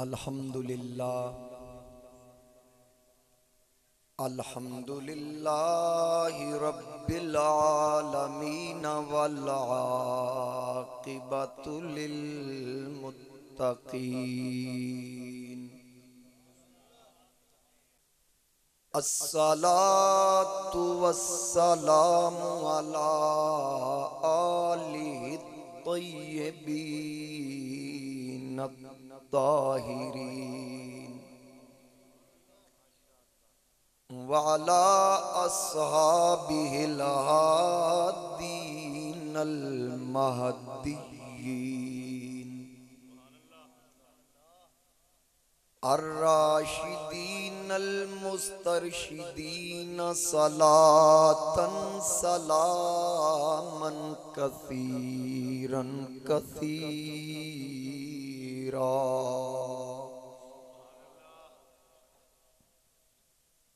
अल्हम्दुलिल्लाह अल्हम्दुलिल्लाहि रब्बिल आलमीन वल आक़िबतु लिल मुत्तक़ीन। अस्सलातु वस्सलामु अला आलिहि त्तय्यिबीन अत्ताहिरीन व अला अस्हाबिहिल हादीनल महद्दिय्यीन अर्राशिदीनल मुस्तरशिदीन सलातन सलामन कसीरन कसीरा।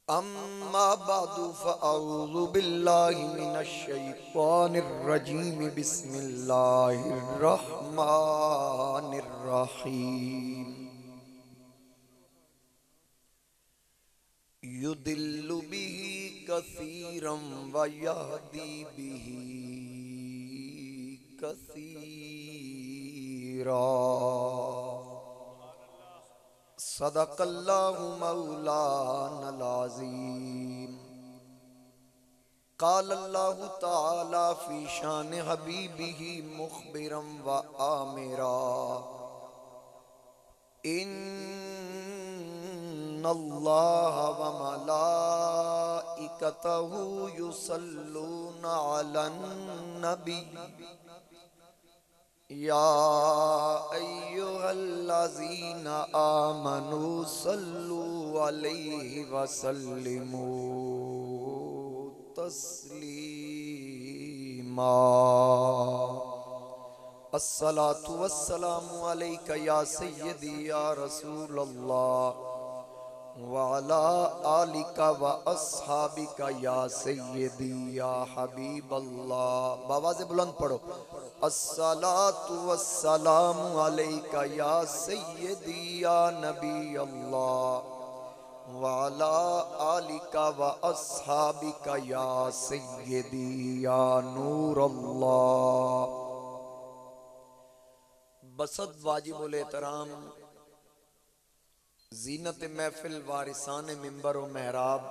अम्मा बादु फ़अऊज़ु बिल्लाहि मिनश शैतानिर रजीम। बिस्मिल्लाहिर रहमानिर रहीम। युदिल्लु बिही कसीरम व यहदी बिही कसीरा। सदक़ल्लाहु मौलानल अज़ीम। क़ालल्लाहु तआला फ़ी शान हबीबिही मुख़बिरम व आमिरा। इन्नल्लाह व मलाइकतहु युसल्लूना अलन नबी या अय्युहल्लज़ीना आमनू सल्लू अलैहि वसल्लिमू तस्लीमा। अस्सलातु वस्सलामु अलैका या सय्यदी या रसूलल्लाह व अला आलिका व अस्हाबिका या सय्यदी या हबीबल्लाह। बावाज़े बुलंद पढ़ो। अस्सलातु वस्सलामु अलैका या सय्यदी या नबी अल्लाह व अला आलिका व अस्हाबिका या सय्यदी या नूर अल्लाह। बसद वाजिबुल एहतराम जीनत महफिल वारिसान मिंबर व महराब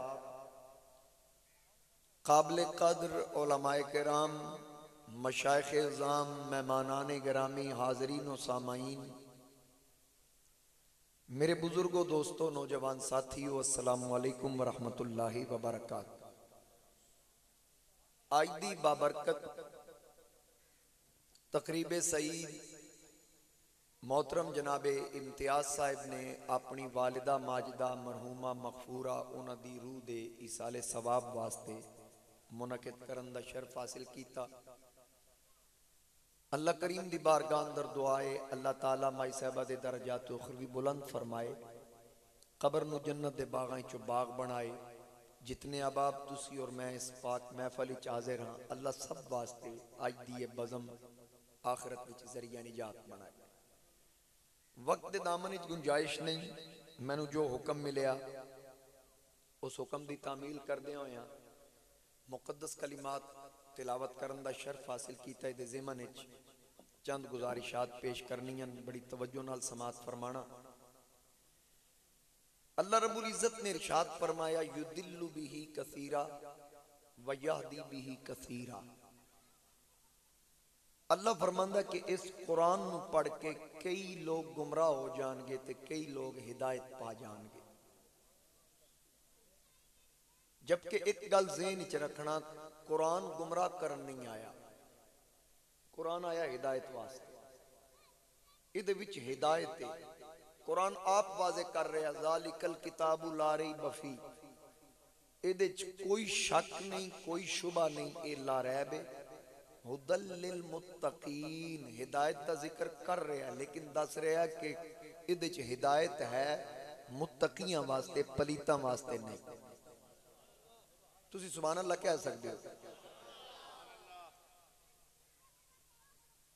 काबिल कद्र उलमाए किराम मशाइख इज़ाम मेहमानान गिरामी हाज़रीन व सामाईन मेरे बुजुर्गों दोस्तों नौजवान साथियों अस्सलामु अलैकुम व रहमतुल्लाहि व बरकातहू। आज दी बाबरकत तकरीबे सईद मोहतरम जनाबे इम्तियाज साहिब ने अपनी वालिदा माजिदा मरहूमा मगफूरा उन्हां दी रूह दे इसाले सवाब वास्ते मुनक़िद करन दा शर्फ हासिल कीता। अल्लाह करीम दी बारगाह अंदर दुआए अल्लाह ताला माई साहिबा दे दरजात उखरवी बुलंद फरमाए, कब्र नू जन्नत दे बागां चो बाग बनाए। जितने अहबाब तुसी और मैं इस पाक महफल विच हाज़िर हां, अल्लाह सब वास्ते अज दी ये बज़म आखिरत विच ज़रिया निजात बनाए। वक्त दे दामन विच गुंजाइश नहीं, मैनू जो हुक्म मिलिया उस हुक्म की तामील करदे होया मुकद्दस कलिमात तिलावत करन दा शर्फ हासिल कीता। इहदे ज़िमन विच चंद गुजारिशात पेश करनियां, बड़ी तवज्जो नाल समात फरमाना। अल्लाह रब्बुल इज़्ज़त ने इरशाद फरमाया युदिल्लु बिही कसीरा व यहदी बिही कसीरा। अल्लाह फरमांदा कि इस कुरान नू पढ़ के कई लोग गुमराह हो जाएंगे ते कई लोग हिदायत पा जाएंगे। जबकि एक गल ज़हन च रखना, कुरान गुमराह करन नहीं आया, कुरान आया हिदायत वास्ते। इहदे विच हिदायत है। कुरान आप वाज़े कर रहा ज़ालिकल किताबु ला रैब फीह, इहदे च कोई शक नहीं, कोई शुबा नहीं, ए ला रैब है। हुदल लिल मुत्तकीन, हिदायत का जिक्र कर रहा है लेकिन दस रहा है कि इहदे च हिदायत है मुत्तकियां वास्ते, पलीतां वास्ते नहीं। तुसी सुभान अल्लाह कह सकते हो।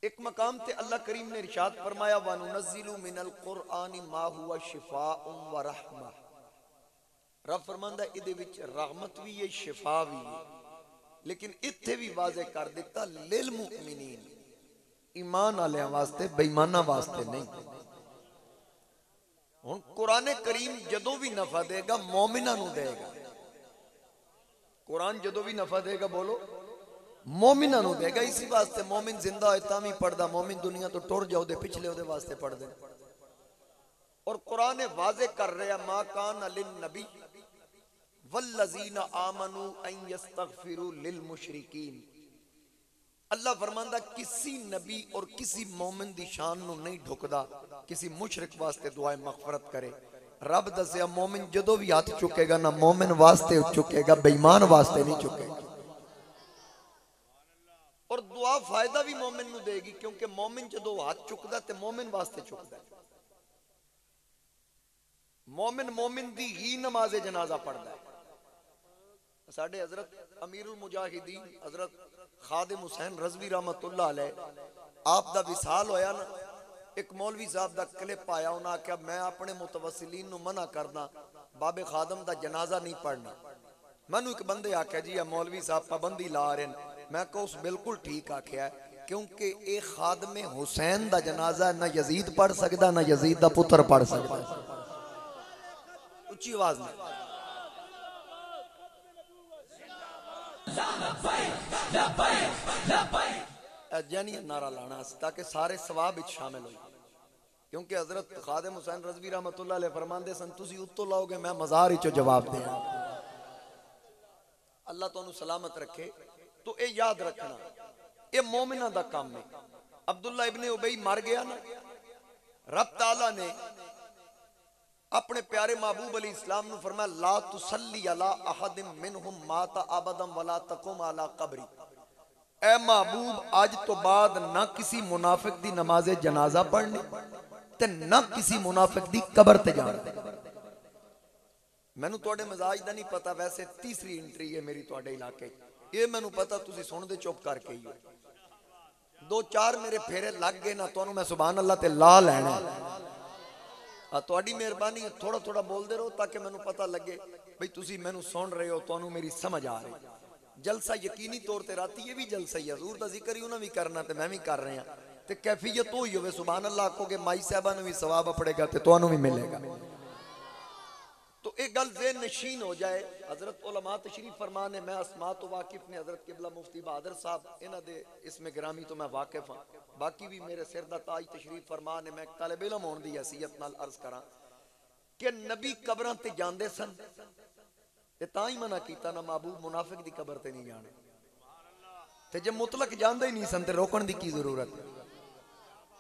एक मकाम ते अल्लाह करीम ने इरशाद फरमाया वनुनज़्ज़िलु मिनल कुरआनी मा हुवा शिफाउन व रहमा। रब फरमांदा इहदे विच रहमत भी है शिफा भी है, लेकिन इत्थे भी वाज़े कर दिता लिल मुमिनीन, ईमान वालियां वास्ते, बेईमानां वास्ते नहीं। हुण कुरान करीम जदों भी नफा देगा मोमिनां नूं देगा। कुरान जदों भी नफा देगा बोलो मोमिनां नूं देगा। इसी वास्ते मोमिन जिंदा होए तां भी पढ़दा, मोमिन दुनिया तो टुर जाओ दे पिछले ओदे वास्ते पढ़दे। और कुरान वाज़े कर रहा मा कान लिन नबी वल्लज़ीना आमनू अन यस्तगफिरू लिल मुशरिकीन। अल्लाह फरमांदा किसी नबी और किसी मोमिन दी शान नूं नहीं ढुकदा किसी मुशरिक वास्ते दुआए मगफरत करे। रब दसिया मोमिन जदों भी हाथ चुकेगा ना मोमिन वास्ते चुकेगा, बेईमान वास्ते नहीं चुकेगा। और दुआ फायदा भी मोमिन नूं देगी, क्योंकि मोमिन जदों हाथ चुकदा ते मोमिन वास्ते चुकदा। मोमिन मोमिन दी ही नमाज़े जनाजा पढ़दा है। साडे हजरत अमीरुल मुजाहिदीन हजरत खादिम हुसैन रज़वी रहमतुल्लाह अलैह आप दा विसाल होया ना, एक मौलवी साहब दा क्लिप आया, उन्हें आख्या मैं अपने मुतवस्सिलीन नूं मना करदा बाबे खादम दा जनाजा नहीं पढ़ना। मैनू एक बंदे आख्या जी मौलवी साहब पाबंदी ला रहे हैं। मैं कहा उस बिल्कुल ठीक आख्या है, क्योंकि ये खादमे हुसैन दा जनाजा ना यजीद पढ़ सकदा ना यजीद दा पुत्र पढ़ सकदा। उच्ची आवाज में जानिए नारा लाना ताकि सारे सवाब शामिल हो। क्योंकि हजरत खादिम हुसैन रज़वी रहमतुल्लाह अलैह फरमांदे सन तुसी उत्तों लाओगे मैं मज़ार विचों जवाब देना। अल्लाह तुहानू सलामत रखे। तो ये याद रखना ये मोमिना दा काम है। अब्दुल्ला इब्ने उबई मर गया ना, रब ताला ने अपने प्यारे महबूब अली इस्लाम नू फरमाया ला तुसल्ली अला अहदिम मिनहुम माता अबदम वला तकुम अला कब्री। ए महबूब आज तो बाद ना किसी मुनाफिक दी नमाज़े जनाजा पढ़नी ते ना किसी मुनाफिक दी कब्र ते जाना। मैनू तुहाडे मजाज दा नहीं पता, वैसे तीसरी एंट्री है मेरी तुहाडे इलाके। ये मैनू पता तुसी सुनदे चुप करके ही हो। दो चार मेरे फेरे लग गए ना तुहानू मैं सुभान अल्लाह ते ला लैना। तुहाडी मेहरबानी है, थोड़ा थोड़ा बोलते रहो ताकि मैनू पता लगे भाई तुसी मैनू सुन रहे हो, तुहानू मेरी समझ आ रही। जलसा यकीनी तौर पर राती ये भी जलसा ही हजूर का जिक्र ही उन्हें भी करना तो मैं भी कर रहा। तो कैफियत हो ही हो सुभान अल्लाह आखोगे माई साहबा ने भी सवाब पड़ेगा तो तुहानू भी मिलेगा। तो एक गल ज़हन नशीन हो जाए। हजरत उलमा तशरीफ फरमान है, मैं अस्मा तो वाकिफ ने हजरत किबला मुफ्ती बहादुर साहब इन्हां दे इसमें ग्रामी तो मैं वाकिफ हाँ, बाकी भी मेरे सिर दा ताज तशरीफ फरमान है। मैं एक तालिब इल्म होने की हैसियत नाल अर्ज करा कि नबी कब्रां ते जांदे सन ते तां ही मना कीता ना महबूब मुनाफिक दी कब्र ते नहीं जाना। ते जे मुतलक जांदे ही नहीं सन ते रोकण दी की जरूरत।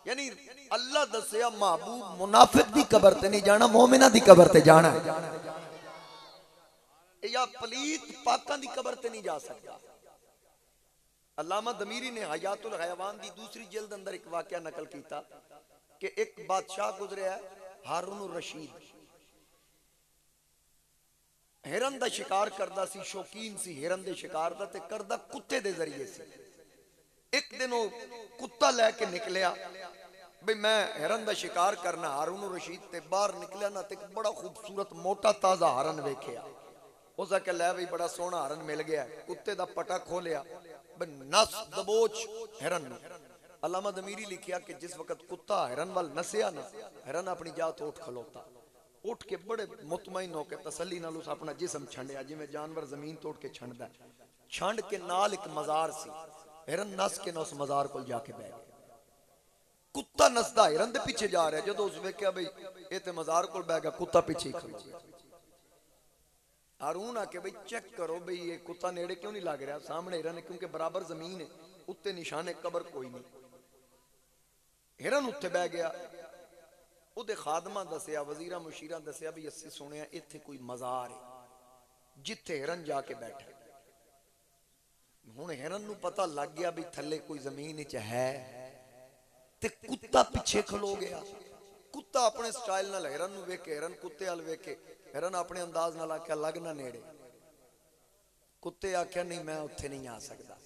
यानी अल्लाह दसिया महबूब मुनाफिक दी कब्र ते नहीं जाना, मोमिना दी कब्र ते जाना या पलीत पाकां दी कब्र ते नहीं जा सकता। अल्लामा दमीरी ने हयातुल हयावान दी दूसरी जिल्द अंदर एक वाकया नकल किया कि एक बादशाह गुजरिया हारून रशीद, हिरन दा शिकार करदा सी, शौकीन सी हिरन दे शिकार दा ते करदा कुत्ते दे जरिए सी। एक दिन वो कुत्ता लैके निकलिया भाई मैं हिरन दा शिकार करना। हारून रशीद ते बाहर निकलिया ना ते बड़ा खूबसूरत मोटा ताजा हरन वेखिया। उस आख्या लै भाई बड़ा सोहना हरन मिल गया। कुत्ते दा पटा खोलिया, नस दबोच हिरन। अल्लामा दमीरी लिखिया कि जिस वक्त कुत्ता हिरन वाल नसिया ना, हिरन अपनी जात उठ खलोता, उठ के बड़े मुतमईन होकर तसल्ली नाल उस अपना जिस्म छंडिया जिवें जानवर जमीन तो उठ के छंडदा। छंड के नाल एक मजार सी, हिरन नस के ना उस मजार को जाके बह गया। कुत्ता नसदा हिरन दे पीछे जा रहा, जो उस वेख्या भाई ये ते मजार को बह गया, कुत्ता पीछे ही खलो गया। हारून आके भाई चेक करो भाई ये कुत्ता नेड़े क्यों नहीं लग रहा, सामने हिरन है क्योंकि बराबर जमीन है, उत्ते निशाने कबर कोई नहीं। हिरन उत्ते बह गया। उहदे खादमा दसिया, वजीरा मुशीरा दसिया भी अस्सी सुनिया इत्थे कोई मजार है जिथे हिरन जाके बैठा। हुण हिरन नूं पता लग गया भी थले कोई जमीन च है ते कुत्ता पिछे खलो गया। कुत्ता अपने स्टाइल नाल हिरन नूं वेख के, हिरन कुत्ते वाल वेख के, हिरन अपने अंदाज नाल आख्या लगना नेड़े। कुत्ते आख्या नहीं मैं उत्थे नहीं आ सकदा।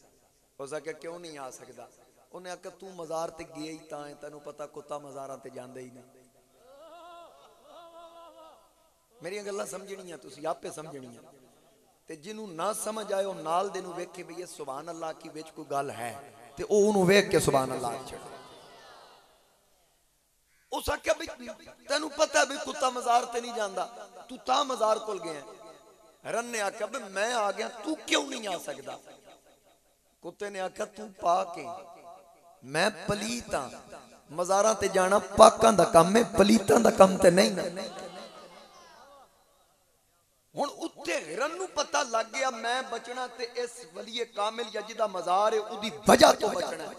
उस आख्या क्यों नहीं आ सकदा? उन्हें आख्या तू मज़ार ते गया ही तां है, तेनू पता कुत्ता मज़ारां ते जांदा ही नहीं। मेरियां गल्लां समझनियां तुसीं आपे समझनियां, ते जिन्हों ना समझ आए वो नाल दे नूं वेखे भी ये सुभान अल्लाह की विच कोई गल है ते ओ उन्होंने वेख के सुभान अल्लाह छड़े। उस आख्या भी तेनू पता भी कुत्ता मज़ार ते नहीं जांदा, तू तां मज़ार कोल गया। रन ने आख्या भी मैं आ गया, तू क्यों नहीं आ सकदा? कुत्ते ने आख्या तू पाक है, मैं पलीत हाँ, मज़ारां ते जाना पाकां दा काम है, पलीतां दा काम ते नहीं ना। हुण उत्ते हिरन नूं पता लग गया मैं बचना ते इस वलीए कामिल या जिदा मज़ार है उदी वजह तो बचना है,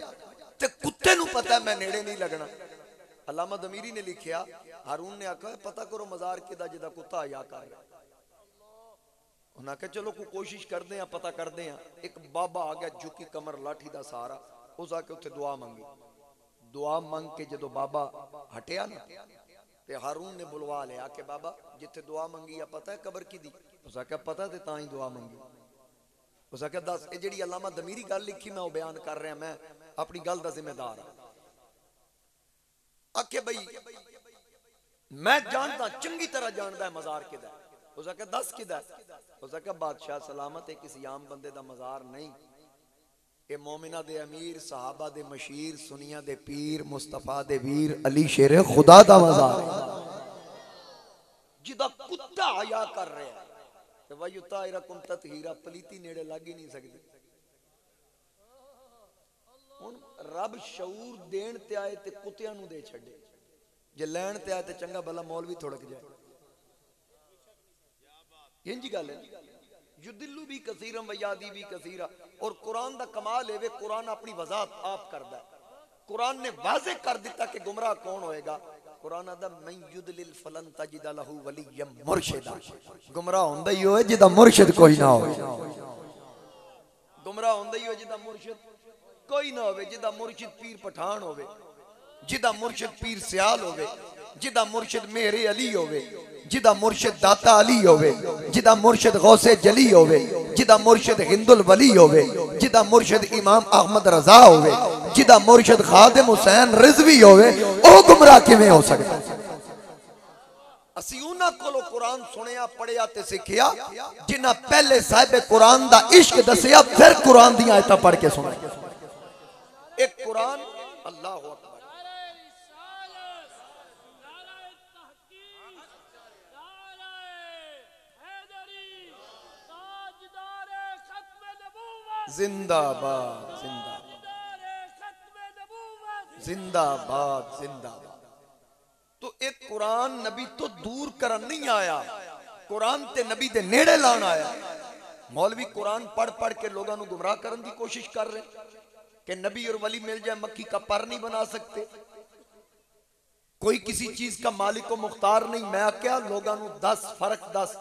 ते कुत्ते नूं पता मैं नेड़े नहीं लगना। अल्लामा दमीरी ने लिखिया, हारून ने आखा पता करो मज़ार किदा जिदा कुत्ता हया कर रहा। उन्हें आखा चलो कोई कोशिश करते हैं, पता करते हैं। एक बाबा आ गया झुकी कमर लाठी दा सहारा, उस आके उत्थे दुआ मंगी। दुआ मंग के जो बाबा हटिया ना ते हारून ने बुलवा लिया कि बाबा जिथे दुआ मंगी है पता है कबर की दी? उस आख्या पता ते तां ही दुआ मंगी। उस आख्या दस, ये जिहड़ी अल्लामा दमीरी गल लिखी मैं वो बयान कर रहा, मैं अपनी गल दा जिम्मेदार हाँ। आखे भाई मैं जानता, चंगी तरह जानता है मज़ार किदा है। उस आख्या दस किदा है? उस आख्या बादशाह सलामत है, किसी आम बंदे दा मज़ार नहीं, ये मोमिना दे अमीर, सहाबा दे मशीर, सुनिया दे पीर, मुस्तफा दे वीर, अली शेर खुदा दा मज़ार है, जिदा कुत्ता हया कर रहा है। ते वयुताहिरकुम तत्हीरा, पलीती नेड़े लग ही नहीं सकती। हुण रब शऊर देण ते आए ते कुत्तियां नूं दे छड्डे, जे लैण ते आए ते चंगा भला मौलवी थोड़क जाए। इंजी गल है, युदिल्लु भी कसीरम व यादी भी कसीरा। और कुरान दा कमाल है, कुरान अपनी वजाहत आप करदा है। कुरान ने वाज़े कर दिता कि गुमराह कौन होएगा। कुरान आदा मैं युदलिल फलन तजिद लहू वलिय्यम मुर्शिदा, गुमराह हुंदा ही होए जिदा मुर्शिद कोई ना हो। गुमराह हुंदा ही हो जिदा मुर्शिद कोई ना होवे, जिदा मुर्शिद पीर पठान होवे, जिदा मुर्शिद पीर सियाल होवे, जिदा मुर्शिद मेरे अली होवे, जिदा मुर्शिद दाता अली होवे, जिदा मुर्शिद गौसे जली होवे, जिदा मुर्शिद हिंदुल वली होवे, जिदा मुर्शिद इमाम अहमद रजा होवे, जिदा मुर्शिद खादिम हुसैन रिजवी होवे, ओ गुमराह किवें हो सकदा? असी उन्हां कोलों कुरान सुनिया पढ़िया ते सिखिया जिन्हां पहले साहिब कुरान दा इश्क दसिया, फिर कुरान दी आयतां पढ़ के सुनाई। एक कुरान अल्लाह हू अकबर, जिंदाबाद जिंदाबाद जिंदाबाद जिंदाबाद। तो एक कुरान नबी तो दूर करन नहीं आया, कुरान ते नबी दे नेड़े लान आया। मौलवी कुरान पढ़ पढ़ के लोगों को गुमराह करने की कोशिश कर रहे कि नबी और वली मिल जाए मक्खी का पर नहीं बना सकते, कोई किसी चीज का मालिक व मुख्तार नहीं। मैं क्या लोगों को 10 फर्क दस,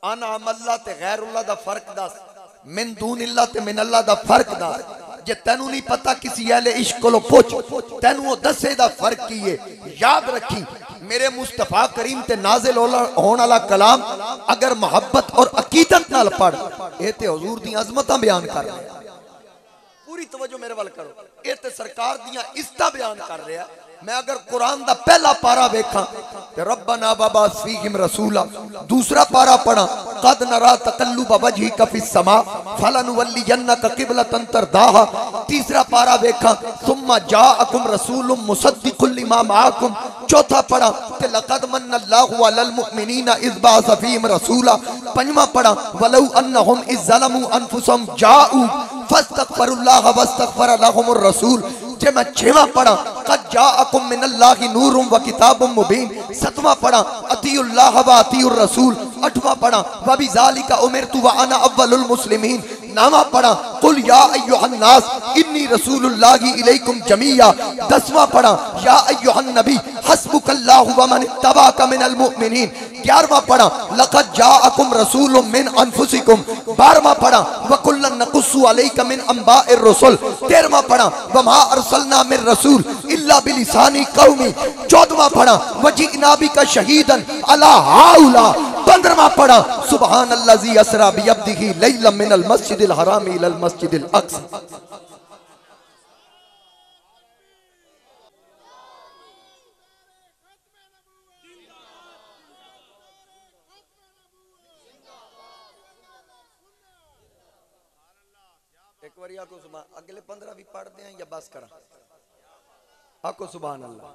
अन अमल्ला ते गैरुल्लाह दा फर्क दस, मिन दूनिल्लाह ते मिन अल्लाह दा फर्क दस। जे तेनू नहीं पता किसी अहले इश्क को पुछ, तेनू वो दसे दा फर्क की है। याद रखी मेरे मुस्तफा करीम ते नाजिल होने वाला कलाम अगर मोहब्बत और अकीदत नाल पढ़, ये ते हुजूर दी अजमतां बयान कर रहा है। पूरी तवज्जो मेरे वाल करो, ये ते सरकार दियां इज्जतां बयान कर रहा है। मैं अगर कुरान दा पहला पारा देखा तो रब्बना वबास फीहिम रसूला, दूसरा पारा पढ़ा कद नरा तकल्लुब वजहिका फिस समा फलनुवल्लियन्नका क़िबलतन तरदाहा, तीसरा पारा देखा सुम्मा जाअकुम रसूलुम मुसद्दिकुल लिमा माअकुम, चौथा पढ़ा कि लक़द मन्नल्लाहु अलल मुमिनीना इज़ बअस फीहिम रसूला, पंजवां पढ़ा वलौ अन्नहुम इज़ ज़लमू अनफुसहुम जाऊ फस्तगफिरुल्लाह वस्तगफर लहुमुर रसूल। जे मैं छेवां पढ़ा कद जाअकुम मिनल्लाहि नूरुम व किताबुम मुबीन, सतवां पढ़ा अतीउल्लाह व अतीउर रसूल, आठवां पढ़ा व बिज़ालिका उमिरतु व अना अव्वलुल मुस्लिमीन, नौवां पढ़ा कुल या अय्युहन नास इन्नी रसूलुल्लाहि इलैकुम जमीया, दसवां पढ़ा या अय्युहन नबी हस्बुकल्लाहु व मन इत्तबाका मिनल मुमिनीन, ग्यारहवां पढ़ा लक़द जाअकुम रसूलुम मिन अनफुसिकुम, बारहवां पढ़ा व कुल्लन नकुस्सु अलैका मिन अंबाइर रसूल, तेरहवां पढ़ा व मा अरसलना मिन रसूल इल्ला बिलिसानी कौमी, चौदहवां पढ़ा वजिअना बिका शहीदन अला हाउला, पंद्रहवां पढ़ा सुब्हानल्लज़ी असरा बिअब्दिही लैलन मिनल मस्जिदिल हराम इलल मस्जिदिल अक़सा। बार आको सुभान, अगले 15 भी पढ़ते हैं या बस करा? आको सुभान अल्लाह।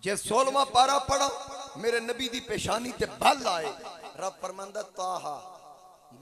जे 16वां पारा पढ़ा मेरे नबी दी पेशानी ते बल आए, रब फरमांदा ताहा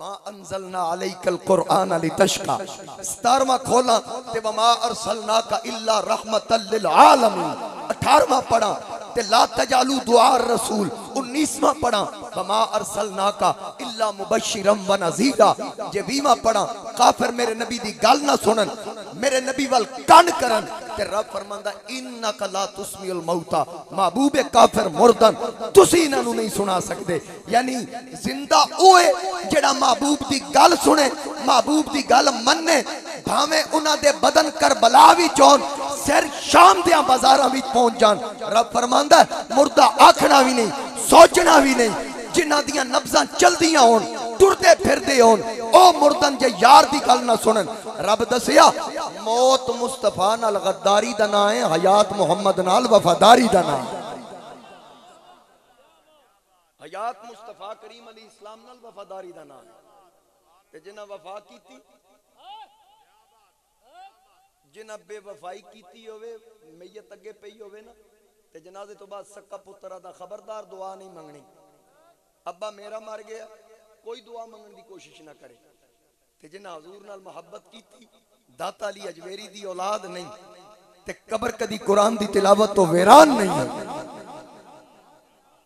मा अंजलना अलैकल कुरआन लितशका। 17वां खोला ते वमा अरसलनाका इल्ला रहमतल लिल आलमीन। 18वां पढ़ा ते ला तजालू दुआ रसूल। 19वां पढ़ा वमा अरसलनाका इल्ला मुबश्शिरम व नज़ीरा। जे 20वां पढ़ा काफिर मेरे नबी दी गल ना सुनन, मेरे नबी वाल कान करन ते रब फरमांदा इन्नका ला तुस्मिउल मौता। महबूबे काफिर मुर्दन तुसी इन्हां नू नहीं सुना सकदे। यानी जिंदा ओए जेड़ा महबूब दी गल सुने, महबूब दी गल मन्ने, भावें उन्हां दे बदन करबला भी चोन, सिर शाम दे बाजारां विच पहुंच जान, रब फरमांदा मुर्दा आखना भी नहीं, सोचना भी नहीं, जिन्हां दियां नब्जां चलदियां होन, टुरदे फिरदे होन, ओ मुर्दन जे यार दी गल ना सुनन। रब दसिया मौत मुस्तफा नाल गद्दारी दा नाम है, हयात मुहम्मद नाल वफादारी दा नाम। हयात मुस्तफा करीम अली इस्लाम नाल वफादारी दा नाम ते जिन्हां वफा कीती, जिन्हां बेवफाई कीती होवे, मैयत अगे पई होवे ना ते जनाजे तो बाद सक्का पुत्रा दा खबरदार दुआ नहीं मंगनी। अब्बा मेरा मर गया, कोई दुआ मंगने की कोशिश ना करे। ते जिन्हां हजूर नाल मोहब्बत कीती, दाता अली अजमेरी दी औलाद नहीं ते कबर कदी कुरान दी तिलावत तो वैरान नहीं है।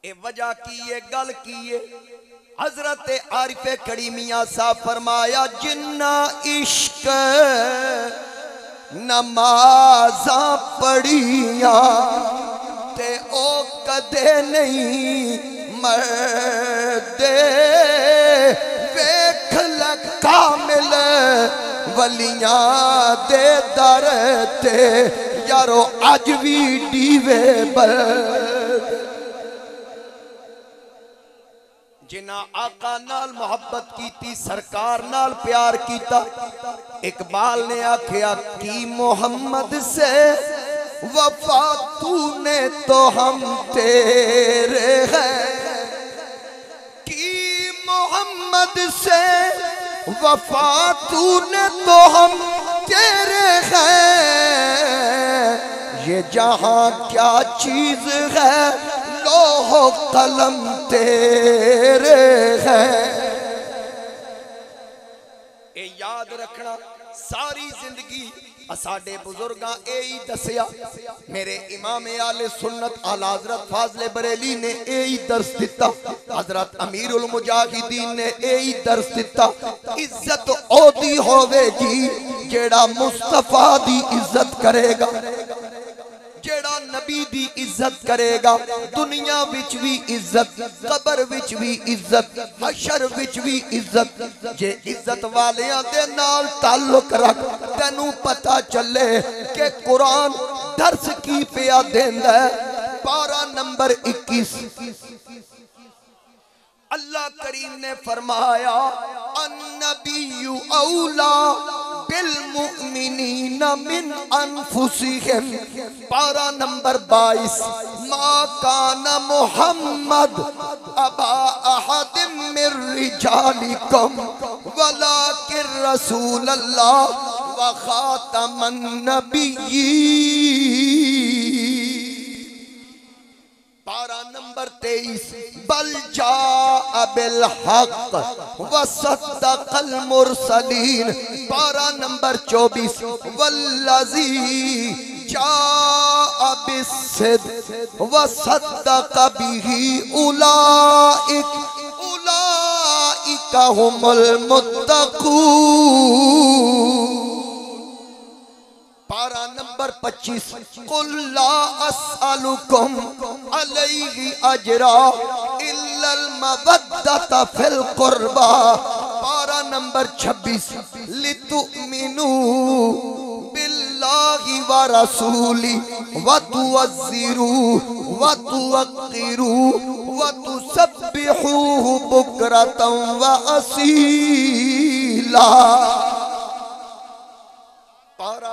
ए वजह की है, गल की है? हजरत आरिफे कड़ी मियां साहब फरमाया जिन्ना इश्क नमाजा पढ़िया ते ओ कदे नहीं मरदे। वेख लगा मिल वलियां दे दर ते यारो अज भी डीवे बर। जिन्ना आका नाल मोहब्बत कीती, सरकार नाल प्यार कीता। इकबाल ने आख्या कि मोहम्मद से वफा तूने तो हम तेरे हैं, कि मोहम्मद से वफा तूने तो हम तेरे हैं। ये जहां क्या चीज है लोहो कलम तेरे हैं। ए याद रखना सारी जिंदगी साडे बुजुर्गां यही दसिया, मेरे इमाम आले सुन्नत आला हजरत फाजले बरेली ने यही दर्स दिता, हजरत अमीरुल मुजाहिदीन ने यही दर्स दिता। इज्जत ओदी होवेगी जेड़ा मुस्तफा दी इज्जत करेगा, जेड़ा नबी दी इज्जत करेगा। दुनिया विच भी इज्जत, कबर विच भी इज्जत, हशर विच भी इज्जत। जे इज्जत वालियां दे नाल ताल्लुक रख, तेनू पता चले कि कुरान दर्स की पिया देंदा है। पारा नंबर 21 अल्लाह करीम ने फरमाया अन्नबिय्यु औला बिल मुमिनीना मिन अनफुसिहिम। पारा नंबर 22 मा काना मुहम्मद अबा अहदिम मिर रिजालिकुम वलाकिन रसूलल्लाह व खातमन नबिय्यीन। पारा नंबर 23 बल जा बिल हक व सद्दक़ल मुरसलीन। पारा नंबर 24 वल्लज़ी जा बिस्सिद्क़ व सद्दक़ बिही उलाइका हुमुल मुत्तक़ून। पारा नंबर 25 कुल ला अस्अलुकुम अलैहि अजरा इल्लल मवद्दता फिल कुर्बा। पारा नंबर 26 लितुमिनु बिल्लाहि व रसूली व तुअज़्ज़िरू व तुवक्किरू व तुसब्बिहूहु बुक्रतन व असीला। पारा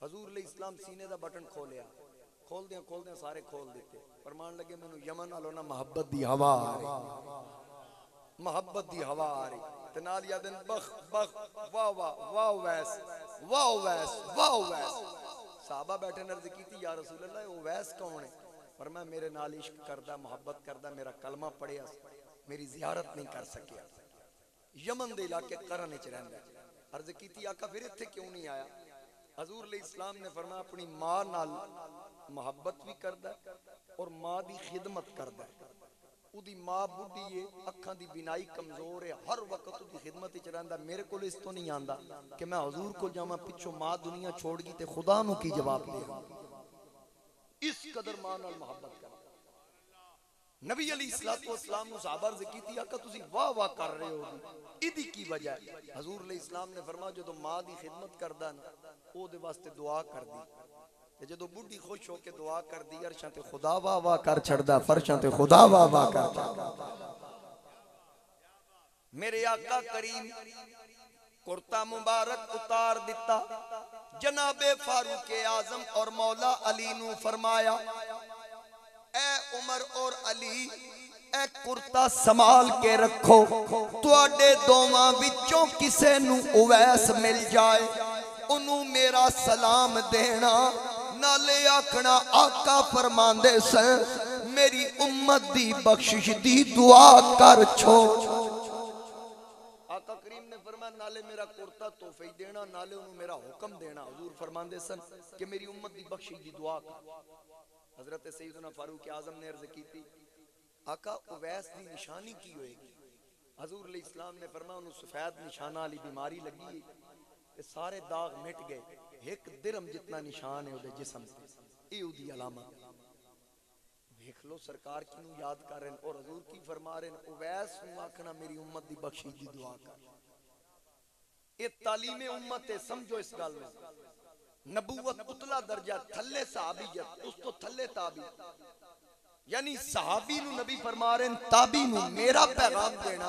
हजूर अलैहि इस्लाम सीने का बटन खोलिया, खोलदे सारे खोल दिते। फरमान लगे मैनू यमन वालों ना मोहब्बत दी हवा आ रही, मोहब्बत दी हवा आ रही। ते नाल यादन बख बख वाह वाह वाह वैस वाह वैस वाह वैस। साहबा बैठे ने अर्ज की या रसूल अल्लाह वो वैस कौन है? पर मैं मेरे नाल इश्क करदा मोहब्बत करदा, मेरा कलमा पढ़िया, मेरी जियारत नहीं कर सकिया, यमन दे इलाके करन विच रहिंदा। अर्ज की आका फिर इत्थे क्यों नहीं आया? हजूर अलैहि इस्लाम ने फरमाया अपनी मां नाल मोहब्बत भी करदा और मां दी खिदमत करदा। उदी मां बुढ़ी है, अखां दी बिनाई कमजोर है, हर वक्त उदी खिदमत विच रहिंदा। मेरे कोल इस तो नहीं आंदा कि मैं हजूर को जावां, पिछों मां दुनिया छोड़ गई ते खुदा नू की जवाब दे। इस कदर मां नाल मोहब्बत कर। नबी अलैहिस्सलातु वस्सलाम नु सहाबा अर्ज कीती आका तुसी वाह वाह कर रहे हो, इदी की वजह है? हजूर अलैहिस्सलाम ने फरमाया जो मां दी खिदमत करदा ना ओदे वास्ते दुआ कर दी, ते जदों बुढ़ी खुश होके दुआ कर दी अरशां ते खुदा वाह वाह कर छड़दा, फरशां ते खुदा वाह वाह कर छड़दा। मेरे आका करीम कुर्ता मुबारक उतार दिता, जनाबे फारूक आजम और मौला अली नू फरमाया ए उमर और अली ए कुर्ता संभाल के रखो, तुहाडे दोवां विचों किसे नू उवैस मिल जाए उन्हों मेरा सलाम देना, नाले आखना आका फरमांदे सन मेरी उम्मत दी बख्शिश दी दुआ कर छो। आका करीम ने फरमाया नाले मेरा कुर्ता तोहफे देना, नाले उन्होंने मेरा हुक्म देना। हुजूर फरमांदे सन कि मेरी उम्मत दी बख्शिश दी दुआ कर। हजरत सैयदना फारूक आजम ने अर्ज की थी आका उवैस दी निशानी की होएगी? हजूर अलैहि इस्लाम ने फरमाया उन्हें सफेद निशाना वाली बीमारी लगी है, सारे दाग मिट गए, एक दिरम जितना निशान है उहदे जिस्म ते, ये उहदी अलामत। देख लो सरकार किनू याद कर रहे हैं और हजूर की फरमा रहे हैं उवैस नू आखना मेरी उम्मत दी बख्शिश दी दुआ कर। ये तालीमे उम्मत है, समझो इस गल में। नबूवत उतला दर्जा, थल्ले सहाबीयत, उस तो थल्ले ताबी, यानी सहाबी नू नबी फरमा रहे हैं ताबी नू मेरा पैगाम देना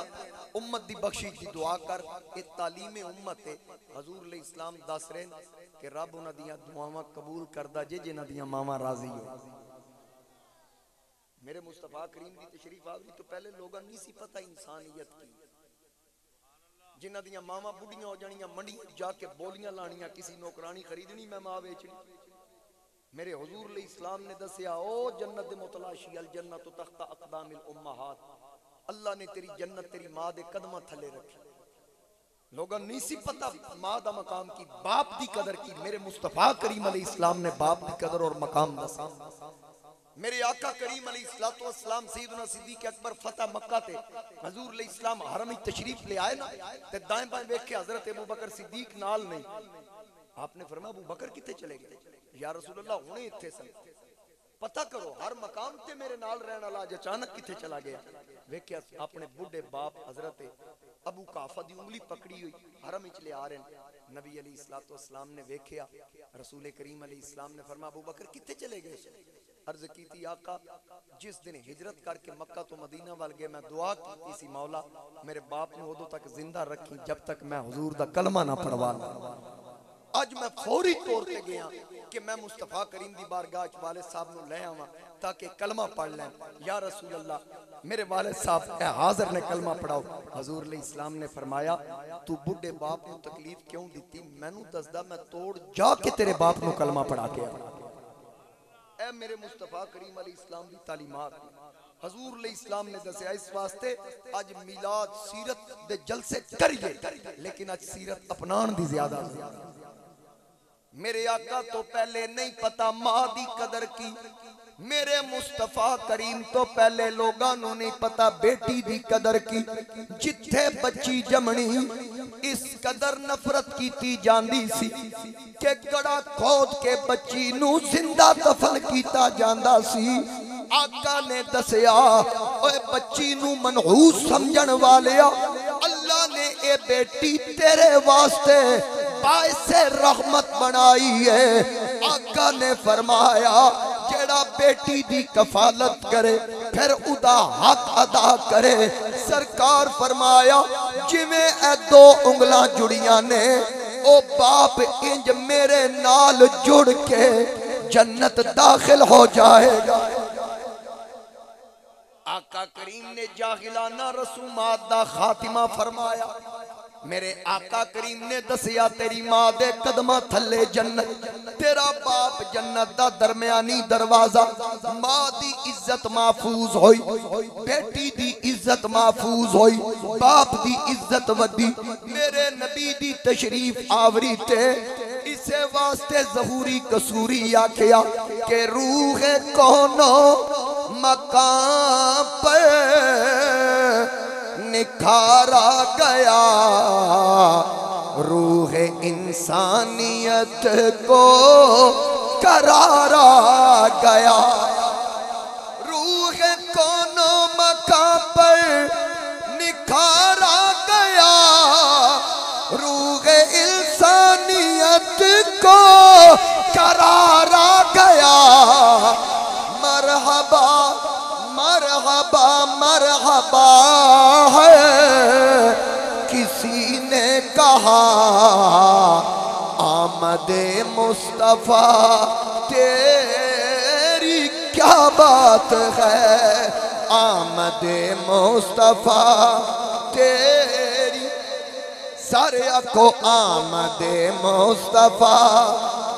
उम्मत दी बख्शिश दी दुआ कर। ये तालीमे उम्मत है। हजूर अलैहि इस्लाम दस रहे कि रब उन्हां दियां दुआवां कबूल करदा जे जिन्हां दियां मावां राजी हो। मेरे मुस्तफा करीम की तशरीफ आवरी तो पहले लोगों नहीं सी पता इंसानियत की, जिन्हां दियां मावां बुढ़ियां हो जानियां, मंडी जाके बोलियां लानियां, किसी नौकरानी खरीदनी मैं मां बेचनी। मेरे हुजूर अलैहि इस्लाम ने दसिया ओ जन्नत दे मुतलाशी अल जन्नत तख्ता अक़दामिल उम्महात, अल्लाह ने तेरी जन्नत तेरी मां दे कदमां थले रखी। लोगों नहीं सी पता मां दा मकाम की, बाप दी कदर की। मेरे मुस्तफा करीम अलैहि इस्लाम ने बाप दी कदर और मकाम दसा। मेरे आका करीम अलैहिस्सलातु वस्सलाम सैयदना सिद्दीक अकबर फतह मक्का ते हजूर अलैहि इस्लाम हरम में तशरीफ ले आए ना, ते दाएं बाएं देख के हजरत अबू बकर सिद्दीक नाल नहीं। आपने फरमाया अबू बकर किथे चले गए? या रसूल अल्लाह हुणे इत्थे सन, पता करो हर मकाम ते मेरे नाल रहने वाला अज अचानक किथे चला गया। वेख्या अपने बुढ़े बाप हजरत अबू काफा दी उंगली पकड़ी हुई हरम विच ले आ रहे हैं। नबी अलैहिस्सलातु वस्सलाम ने वेख्या, रसूल करीम अलैहिस्सलाम ने फरमाया अबू बकर किथे चले गए? अर्ज की थी आका जिस दिन हिजरत करके मक्का तो मदीना वाल गए मैं दुआ की सी मौला मेरे बाप ने उदों तक जिंदा रखी जब तक मैं हुजूर दा कलमा ना पढ़वा ला। अज मैं फौरी तौर पे गया कि मैं मुस्तफा करीम दी बारगाह च वालिद साहब नु ले आवां ताकि कलमा पढ़ लें। या रसूल अल्लाह मेरे वालिद साहब ए हाजिर ने कलमा पढ़ाओ। हजूर अलैहि इस्लाम ने फरमाया तू बुढ़े बाप नु तकलीफ क्यों दी? मैनू दसदा मैं तोड़ जाके तेरे बाप नु कलमा पढ़ा के आया। ऐ मेरे मुस्तफा करीम अलैहि इस्लाम दी तालीमात हजूर अलैहि इस्लाम ने दसिया इस वास्ते अज मिलाद सीरत दे जलसे करिए, लेकिन अज सीरत अपनान दी ज्यादा। मेरे आका तो पहले नहीं पता मां दी कदर की, मेरे मुस्तफा करीम तो पहले लोगों नू नहीं पता बेटी दी कदर की। जिथे बच्ची जमनी इस कदर नफरत की जांदी सी कि कड़ा खोद के बच्ची नू जिंदा दफन किया जांदा सी। आका ने दसिया ओए बच्ची नू मनहूस समझण वालिया, अल्लाह ने ए बेटी तेरे वास्ते बाइसे रहमत बनाई है। आका ने फरमाया जेड़ा बेटी दी कफालत करे फिर उदा हक अदा करे। सरकार फरमाया जिवें ए दो उंगलां जुड़ियां ने ओ बाप इंज मेरे नाल जुड़ के जन्नत दाखिल हो जाएगा। आका करीम ने जाहिलाना रसूमात दा खातिमा फरमाया। मेरे आका करीम ने दसिया तेरी मां दे कदमां थल्ले जन्नत, तेरा बाप जन्नत दा दरमियानी दरवाजा। मां दी इज्जत महफूज होई, बेटी दी इज्जत महफूज होई, बाप दी इज्जत वधी। मेरे नबी दी तशरीफ आवरी ते इसे वास्ते ज़हूरी कसूरी आखिया के रूह कोनो मकाम पर निखारा गया, रूह इंसानियत को करारा गया। रूह कोनो मकाम पर निखारा गया, रूह इंसानियत को करारा गया। मरहबा मरहबा मरहबा है किसी ने कहा, आमदे मुस्तफा तेरी क्या बात है, आमदे मुस्तफा तेरी। सारे को आमदे मुस्तफा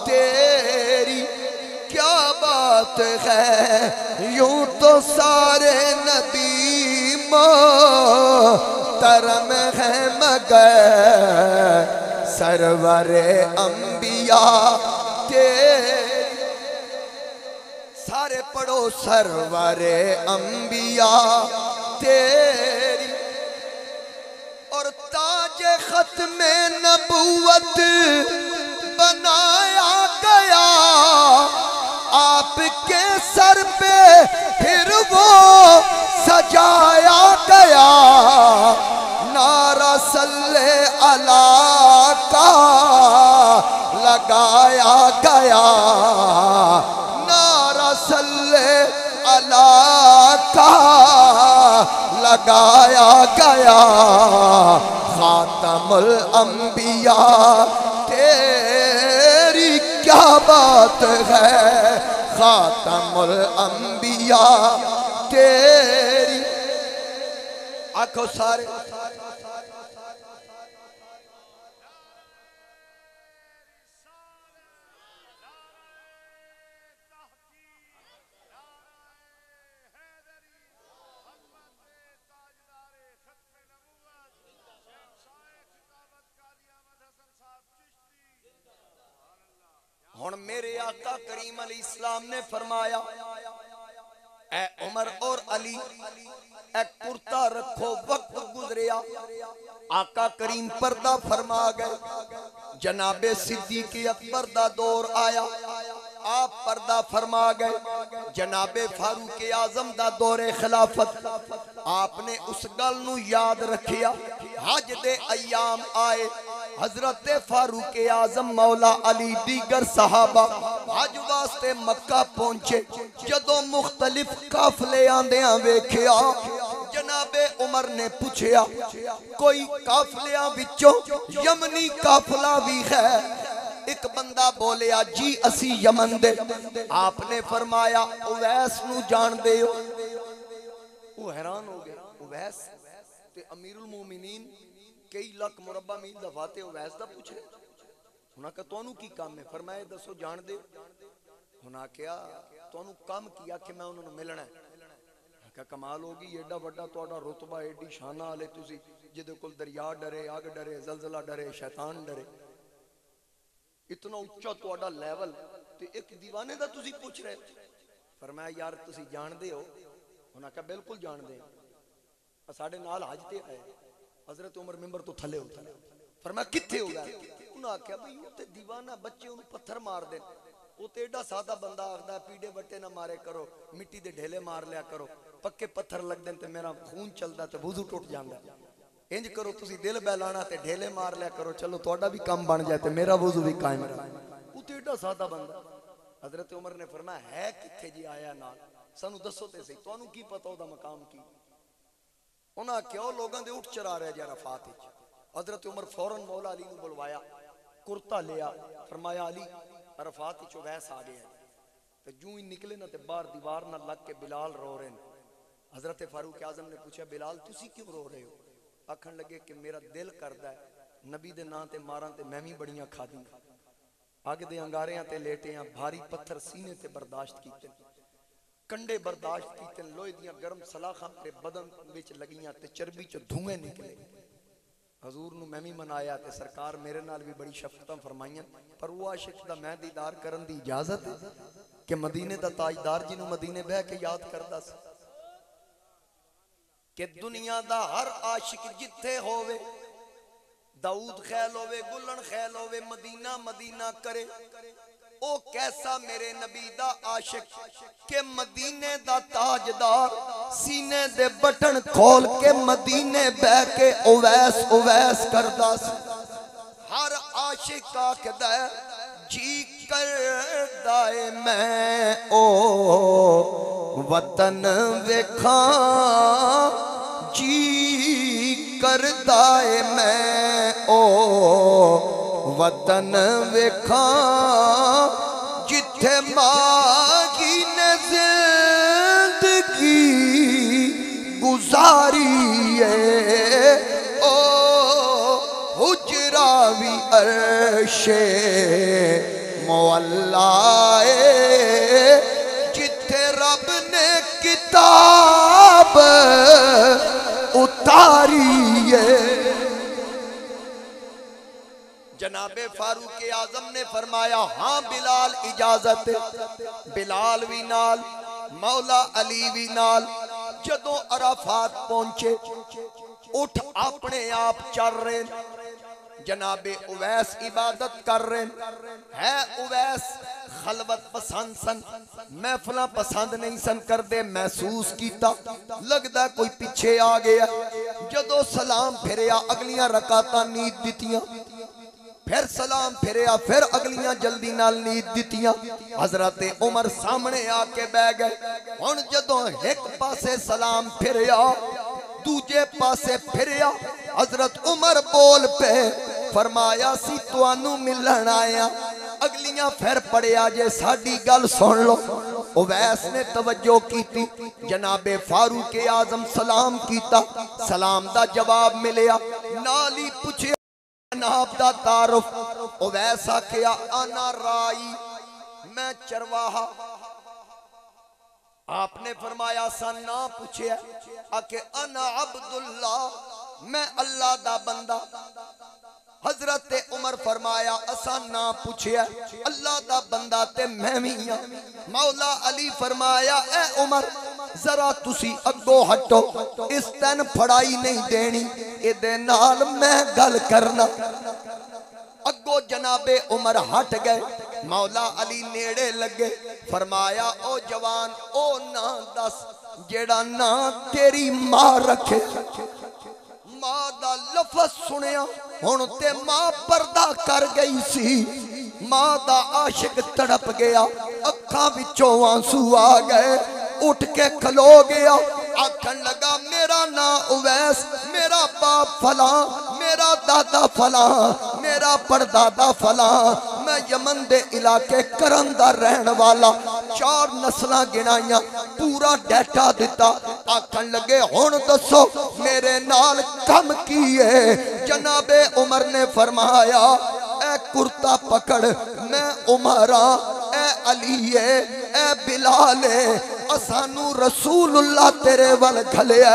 तेरी क्या बात है, यूं तो सारे नबी मोहतरम है मगर सरवरे अंबिया तेरी। सारे पढ़ो सरवरे अंबिया तेरी। और ताज खत्मे नबूवत बनाया गया आपके सर पे, फिर वो सजाया गया। नारा सल्ले अला का लगाया गया, नारा सल्ले अला का लगाया गया। खातमुल अंबिया तेरी क्या बात है, खातमुल अंबिया तेरी। आखो सारे हुण मेरे आका करीम अली इस्लाम ने फरमाया, ए उमर और अली एक कुर्ता रखो। वक्त गुजरिया, आका करीम पर्दा फरमा गए। जनाबे सिद्दीक अकबर दा दौर आया, आप पर्दा फरमा गए। जनाबे फारूक आजम दा दौरे खिलाफत, आपने उस गल नू याद रखिया। हज दे अयाम आए, हजरत फारूक आजम मौला अली दीगर सहाबा हज वास्ते मक्का पहुंचे। जदों मुख्तलिफ काफले आंदियां वेखिया, जनाबे उमर ने पूछया कोई काफलियां विचों यमनी काफला भी है? एक बंदा बोलिया जी असी यमन दे। आपने फरमाया उवैस नू जानदे हो? वो हैरान हो गया, उवैस ते अमीरुल मोमिनीन कई लाख मुरब्बा मील दा फाते उवैस दा पूछ रहे। उन्हां का तोनू की काम है? फरमाया दसो जान दे। उन्हां क्या तोनू काम किया कि मैं उन्होंने मिलना है। क्या कमाल होगी, एडा वड्डा तुहाडा रुतबा, एडी शाना वाले तुसी जिहदे कोल दरिया डरे, अग डरे, जलजला डरे, शैतान डरे, इतना उच्चा तुहाडा लेवल ते एक दीवाने दा तुसी पूछ रहे। फरमाया यार तुसी जानदे हो? उन्हां कहा बिल्कुल जानदे हैं, साडे नाल हज ते आए। हजरत उमर मिंबर तो थले उतरे। फरमाया कित्थे होगा? उन्हां आख्या भाई वो ते दीवाना बच्चे उन्हें पत्थर मार दे, वो तो एडा सादा बंदा आखदा पीड़े बट्टे ना मारे करो, मिट्टी दे ढेले मार लिया करो, पक्के पत्थर लग दें ते मेरा खून चलदा ते वुजू टुट जांदा। इंज करो तुसी दिल बहलाना ते ढेले मार लिया करो, चलो तुहाडा भी काम बन जाए ते मेरा वुजू भी कायम रहे। वो तो एडा सादा बंदा। हजरत उमर ने फरमाया है कित्थे जी आया नाल, सानू दसो ते सही, तुहानू की पता ओदा मकाम की? उन्हां क्यों लोगों दे उठ चढ़ा रहे जरा फात। हजरत उमर फौरन मौला अली नू बुलवाया, कुर्ता लिया, फरमाया अली अरफात चो वैस आ गया। तो जूं ही निकले ना तो बाहर दीवार ना लग के बिलाल रो रहे हैं। हजरत फारूक आजम ने पूछा बिलाल तुसी क्यों रो रहे हो? आखन लगे कि मेरा दिल करदा है नबी दे नां ते मारां ते मैं भी बड़ियां खादी, अग दे अंगारियां ते लेटे हैं, भारी पत्थर सीने ते बर्दाश्त कीते, कंडे बर्दाश्त कीते, लोहे दियां गर्म सलाखां मेरे बदन विच लगियां ते चर्बी चो धुएं निकले। हजूर नूं मैं भी मनाया ते सरकार मेरे नाल भी बड़ी शफकतां फरमाइयां, पर वो आशिक दा मैं दीदार करन दी इजाजत है कि मदीने दा ताजदार जिन्हों मदीने बह के याद करदा सी कि दुनिया दा हर आशिक जिथे होवे, दाऊद खैल होवे, गुलन खैल होवे, मदीना मदीना करे। ओ कैसा मेरे नबी दा आशिक के मदीने दा ताजदार सीने दे बटन खोल के मदीने बह के उवैस उवैस करदा सी। हर आशिक आखदा जी करदा है मैं ओ वतन वेखा, जी करदा है मैं ओ वतन वेखा, जिथे मागी ने जिंदगी गुजारी है, ओ हुजरा भी अर्शे मौला है, जिथे रब ने किताब उतारी है। जनाबे फारूक आजम ने फरमाया हाँ बिलाल इजाजत है। बिलाल भी नाल, मौला अली भी नाल। जदों अराफात पहुंचे उठ अपने आप चल रहे, जनाबे उवैस इबादत कर रहे हैं। उवैस खलवत पसंद सन, महफिल पसंद नहीं सन करते। महसूस किया लगता कोई पीछे आ गया। जदों सलाम फिरिया अगलियां रकातां नींद दितियां, फिर सलाम फिरिया, फिर अगलियां जल्दी नाल नींद दितियां। हजरत उमर सामने आके बह गए। हुण जदों एक पासे सलाम फिरिया, दूजे पासे फिरिया, हजरत उमर बोल पे फरमाया सी तुहानू मिलन आया। अगलियां फिर पढ़िया जे साडी गल सुन लो। उवैस ने तवज्जो की, जनाबे फारूक आजम सलाम कीता, सलाम दा जवाब मिलिया। नाल ही पूछे जनाब दा तारुफ। उवैस आखिया अना राई, मैं चरवाहा। आपने फरमाया सा ना पूछे, आके अना अब्दुल्ला, मैं अल्लाह दा बंदा। हजरत उमर फरमाया असा ना पूछे, अल्लाह दा बंदा ते मैं भी हां। मौला अली फरमाया ए उमर जरा तुसी अगो हटो, इस तन फड़ाई नहीं देनी, इहदे नाल मैं गल करना। अगो जनाबे उमर हट गए। मौला अली नेड़े लगे, फरमाया ओ जवान ओ ना दस जेड़ा ना तेरी मां रखे। मां दा लफज सुनिया हुण ते मां पर्दा कर गई सी। मां दा आशिक तड़प गया, अखां विचों आंसू आ गए, उठ के खलो गया। आखन लगा मेरा ना उवैस, मेरा बाप फला, मेरा दादा फला, मेरा परदादा फला, मैं यमन दे इलाके करन दा रहन वाला। 4 नस्लां गिनाइयां, पूरा डाटा दिता। आखन लगे हुण दसो मेरे नाल कम की है। जनाबे उमर ने फरमाया ए कुर्ता पकड़, मैं उमरा, ए अली है, ए बिलाल है, असानू रसूलुल्लाह तेरे वल घलिया।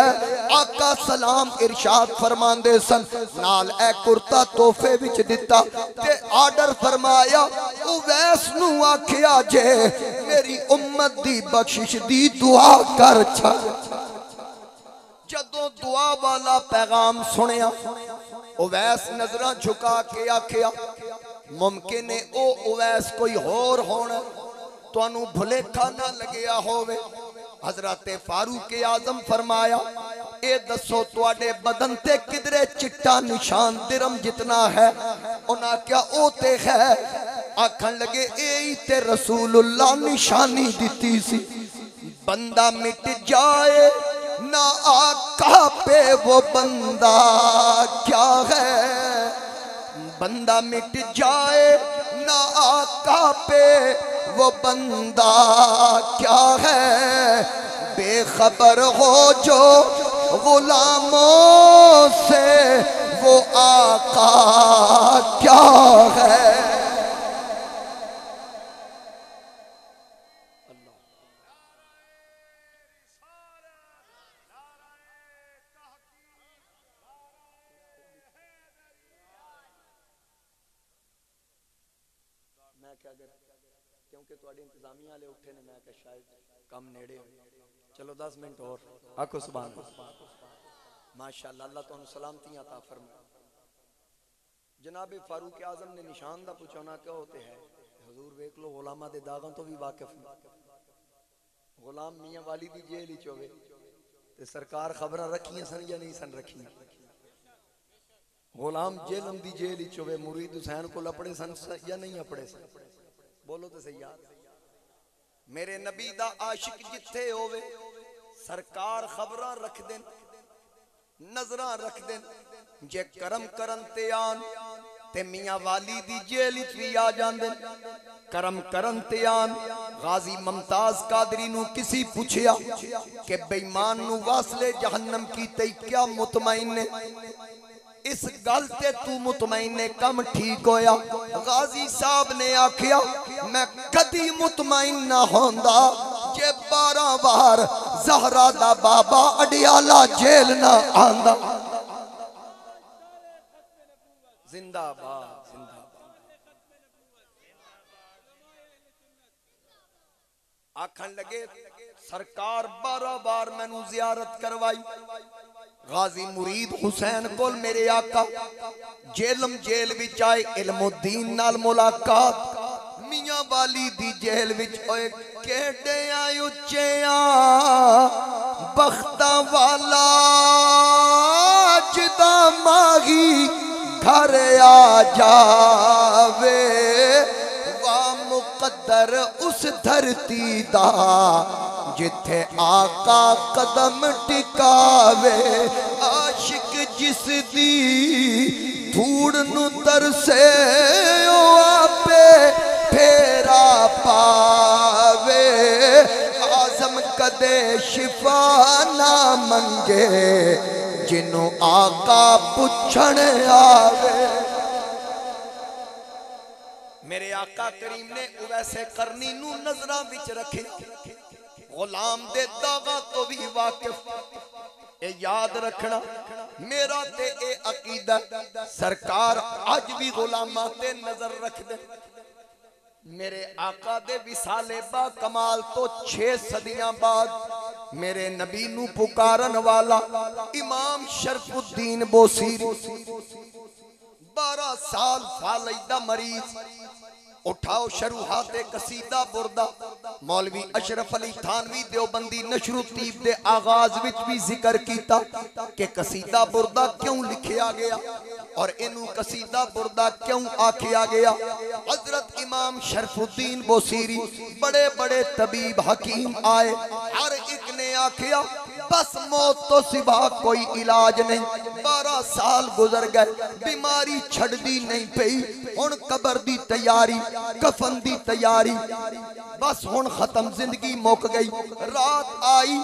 आका सलाम इरशाद फरमांदे सन, नाल ए कुर्ता तोहफे विच दिता ते आर्डर फरमाया उवैस नू आखिया जे मेरी उम्मत दी बख्शिश दी दुआ कर छा। जदों दुआ वाला पैगाम सुनिया, उवैस नजरां झुका के आखिया मुमकिन है ओ उवैस कोई होर होना, तुहानू भुलेखा ना लगिया होवे। हजरत फारूक आजम फरमाया ए दसो तुहाडे बदन ते किधरे चिट्टा निशान दिरम जितना है? उन्हां क्या ओ ते है। आखन लगे ए ते रसूलुल्लाह निशानी दिती सी, बंदा मिट जाए ना आका पे वो बंदा क्या है, बंदा मिट जाए ना आका पे वो बंदा क्या है, बेखबर हो जो गुलामों से वो आका क्या है। मैं क्या कर क्योंकि थोड़ी इंतजामिया वाले उठे ने, मैं क्या शायद कम नेड़े हो। चलो 10 मिनट और आखो सुभान अल्लाह। माशाअल्लाह, अल्लाह तुहानू सलामती अता फरमाए। जनाब फारूक आजम ने निशान दा पूछना क्या होते है, हुजूर वेख लो गुलामा दे दागों तो भी वाकिफ नहीं। गुलाम मियां वाली दी जेल ही चोवे ते सरकार खबरां रखियां सन या नहीं सन रखियां। गुलाम जेलम दी जेल ही चोवे, मुरीद हुसैन को अपने सन या नहीं अपने सन, बोलो तो सही यार। मेरे नबी दा आशिक जिथे होवे सरकार खबरां रख देन, नजरां रख देन। जे करम करन ते आन ते मियां वाली दी जेल विच भी आ जांदे। करम करन ते आन। गाजी मुमताज कादरी नू किसी पूछया कि बेईमान नू वासले जहन्नम की ते क्या मुतमईन ने, इस गल ते तू मुतमईन ने कम ठीक होया। गाजी साहब ने आखिया मैं कदी मुतमईन ना होंदा जे 12 बार ज़हरा दा बाबा अडियाला जेल ना आंदा। जिंदाबाद जिंदाबाद। आखन लगे सरकार 12 बार मैनू जियारत करवाई। गाजी मुरीद हुसैन को मेरे आका जेलम जेल विच आए, इल्मुद्दीन नाल मुलाकात। मियां वाली दी जेल विच होए केडिया उच्चिया बख्ता वाला जिदा माही घर आ जावे, वाह मुकद्दर उस धरती दा जिथे आका कदम टिकावे। आशिक जिस दी धूड़ नू तरसे ओ आपे फेरा पावे। आजम कदे शिफा ना मंगे जिन्हों आका पुछण आवे। मेरे आका करीम ने वैसे करनी नू नजरां विच रखे, गुलाम दे दागा तो भी वाकिफ। ए याद रखना मेरा ते ए अकीदा, सरकार अज भी गुलामां ते नजर रख दे। मेरे आका दे विसाले बा कमाल तो 6 सदियां बाद मेरे नबी नू पुकारन वाला इमाम शरफुद्दीन बोसीरी 12 साल फालिदा मरीज। उठाओ शरूहाते कसीदा बुरदा। मौलवी अशरफ अली थानवी देवबंदी नशरुत्तीब दे आगाज विच भी जिक्र कीता कि कसीदा बुरदा क्यों लिखिया गया और इनू कसीदा बुरदा क्यों आखिया गया। हजरत इमाम शरफुद्दीन बोसीरी बड़े बड़े तबीब हकीम आए, हर एक ने आखिया बस मौत तो सिवा कोई इलाज नहीं। 12 साल गुजर गए, बीमारी छड़दी नहीं पई। हुण कबर दी तैयारी, कफन दी तैयारी, बस हुण खत्म, जिंदगी मुक गई। रात आई,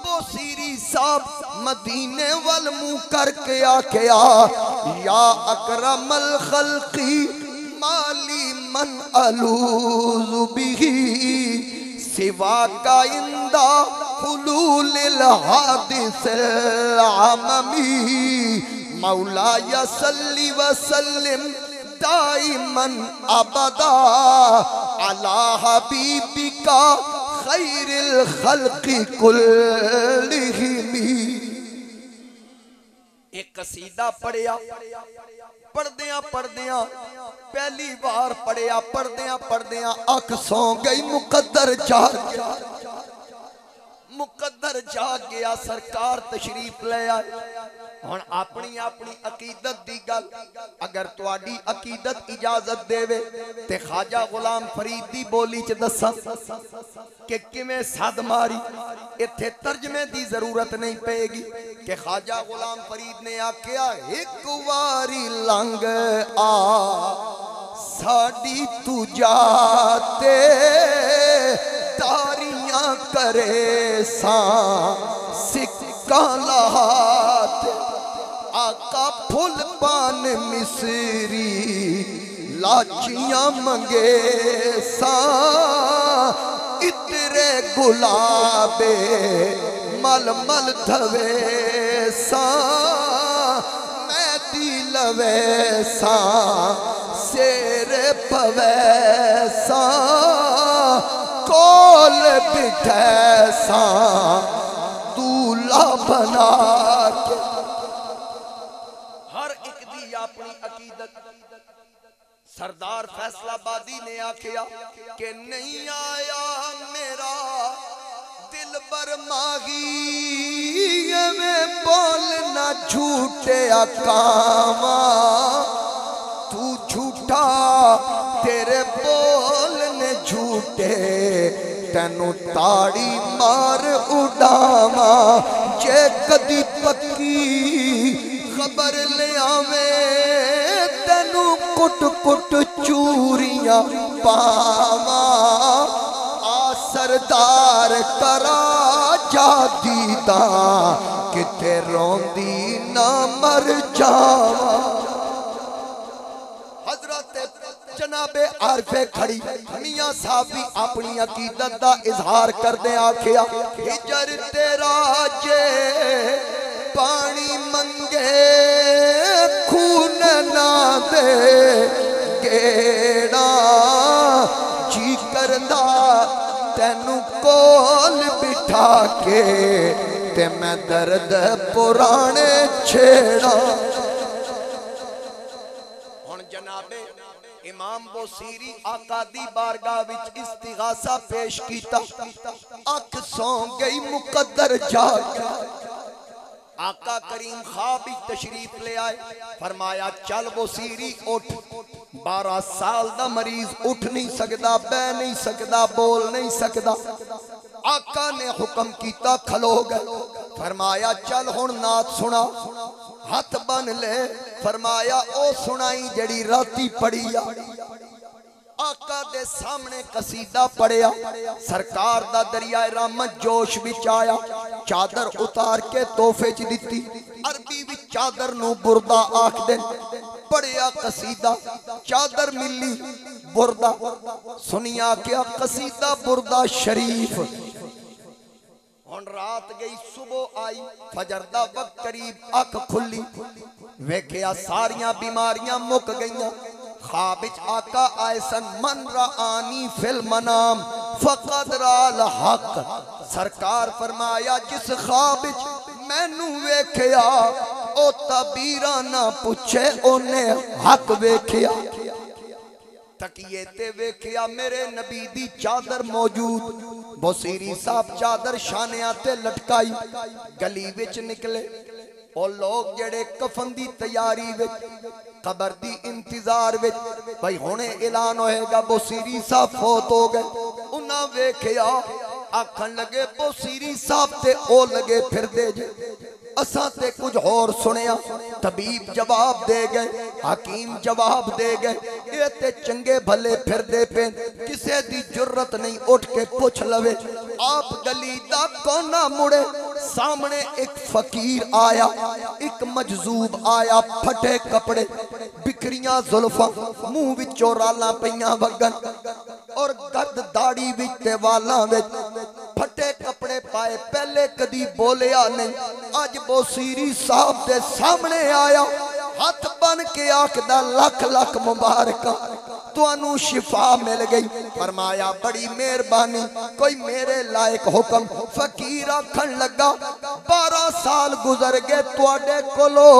बोसीरी साहब मदीने वल मुंह करके आखिया या अकरमल खल्की माली मन अलूज़ु बिही सिवा का इंदा हुलूलिल हादिसिल आममी मौला या सल्ली व सल्लिम दाइमन अबदा अला हबीबिका खैरिल खल्क़ि कुल्लिहिम। एक कसीदा पढ़िया, पढ़दिया पढ़दिया पहली बार पढ़िया, पढ़दिया पढ़दिया अख सौ गई, मुकद्दर जाग गया। मुकद्दर जा गया, सरकार तशरीफ ले आए। हुण अपनी अपनी अकीदत दी गल, अगर तुहाडी अकीदत इजाजत देवे ते ख्वाजा गुलाम फरीद दी बोली च दसा कि किवें सद मारी। इत्थे तर्जमे दी जरूरत नहीं पेगी कि ख्वाजा गुलाम फरीद ने आख्या एक वारी लंघ आ साडी तू जाते तारियां करे सा सिक्का लहात। आका फुल पान मिसरी लाचियां मंगे सा इतरे गुलाबे मल मल धवे सा मैं दी लवे सा शेर पवे सा कोल बिठे सा दूल्हा बना के। हर एक दी अपनी अकीदत। सरदार फैसलाबादी ने आखिया कि नहीं आया मेरा दिल बर माही में बोलना झूठे कामा तू झूठा तेरे बोलने झूठे तेनू ताड़ी मार उड़ावा जे कदी पक्की खबर ले आवे तेनू कुट कुट चूरियां पावा। आ सरदार करा जा दीदा किते रोंदी ना मर जावा। जनाबे आरफे खड़ी मियां साहब भी अपनी अकीदत का इजहार करदे आखिया हिजर तेरा जे पानी मंगे खून ना दे गेड़ा जी करदा तेनू कोल बिठा के ते मैं दर्द पुराने छेड़ा। हुण जनाबे इमाम बोसीरी आका दी बारगाह विच इस्तिगासा पेश कीता। अख सौ गई मुकद्दर जाग। आका करीम ख्वाब तशरीफ ले आए। फरमाया चल बोसीरी उठ। 12 साल दा मरीज उठ नहीं सकता, बह नहीं सकता, बोल नहीं सकता। आका ने हुक्म कीता खलो गए। फरमाया चल हुण नात सुना। हाथ बन ले। फरमाया ओ सुनाई जड़ी राती पढ़ी आ। आका दे सामने कसीदा पढ़िया। सरकार दा दरियाए रहमत जोश विच आया। चादर उतार के तोहफे च दिती। अरबी विच चादर नू बुरदा आखदे। पढ़िया कसीदा चादर मिली बुरदा सुनिया क्या कसीदा बुरदा शरीफ। हुण रात गई सुबह आई फजर दा वक्त करीब अख खुली वेखिया सारियां बीमारियां मुक गईयां। ख्वाब विच आका आए सन मन रानी फिल मनाम फकद राल हक। सरकार फरमाया जिस ख्वाब विच मैनू वेखिया ओ तबीरा ना पूछे ओने हक वेखिया। तकिए ते वेखिया मेरे नबी दी चादर मौजूद। बोसीरी साहब चादर शानिया ते लटकाई गली विच निकले। और लोग जेड़े कफन दी तैयारी विच कबर दी इंतजार विच भाई हुणे ऐलान होएगा बोसीरी साहब फौत हो गए। उन्हां वेखिया आखन लगे बोसीरी साहब ते ओ लगे फिरदे जे असां ते कुछ होर सुनिया। तबीब जवाब दे गए, हकीम जवाब दे गए ये ते चंगे भले फिरदे पे किसे दी जुर्रत नहीं उठ के पुछ लवे। आप गली दा कोना मुड़े सामने एक फकीर आया, एक मजजूब आया, फटे कपड़े बिखरियां जुल्फां मुंह विचों रालां पईयां वगन और गर्द दाढ़ी विच ते वालां विच फटे कपड़े पाए। पहले कदी बोलिया नहीं, अज बोसीरी साहब दे सामने आया हाथ बन के आखदा लख लख मुबारक तुहानू शिफा मिल गई। फरमाया बड़ी मेहरबानी कोई मेरे लायक हुक्म। फकीर आखन लगा 12 साल गुजर गए तुहाडे कोलो